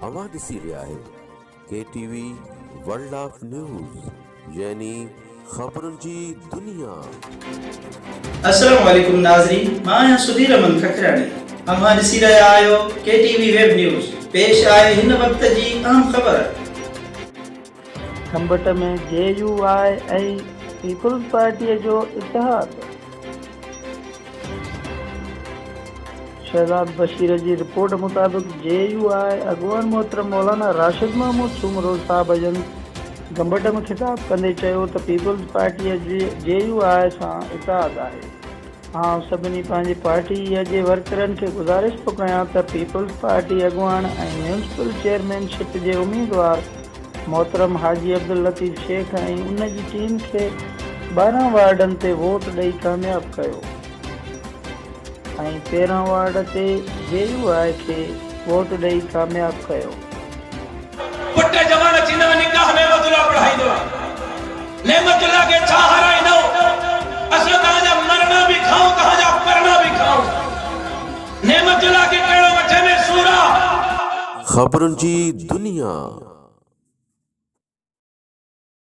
अवां ॾिसी रहिया आहियो KTV वर्ल्ड ऑफ न्यूज़ यानी ख़बरुनि जी दुनिया। अस्सलाम वालेकुम नाज़रीन, मां आहियां सुधीर अमन खखराणी। अवां ॾिसी रहिया आहियो KTV वेब न्यूज़। पेश आहे हिन वक्त जी अहम ख़बर। खंबट में JUI ऐं पीपल्स पार्टीअ जो इतिहाद। शहजाद बशीर जी रिपोर्ट मुताबिक़ JUI अॻुवान मोहतरम मौलाना राशिद महमूद सूमरोज़ साहब जन गंबट में ख़िताब कंदे चयो त पीपल्स पार्टीअ जे JUI सां इतिहाद आहे। सभिनी पंहिंजी पार्टीअ जे वर्करनि खे गुज़ारिश थो कयां त पीपल्स पार्टी अॻुवान ऐं म्यूनिसिपल चेयरमैनशिप जे उम्मीदवार मोहतरम हाजी अब्दुल लतीफ़ शेख ऐं उन जी टीम खे 12 वार्डनि ते वोट ॾेई कामयाब कयो ऐं 13 वार्ड ते JUI खे वोट ॾेई कामयाब कयो। पुट जवान थींदा निकाह में वदुला पढ़ाईंदो नेमतुल्लाह के छा हराईंदो असां तव्हांजा मरना भी खाऊं तव्हांजा परना भी खाऊं नेमतुल्लाह के कहिड़ो वठे में सूरा। ख़बरुनि जी दुनिया।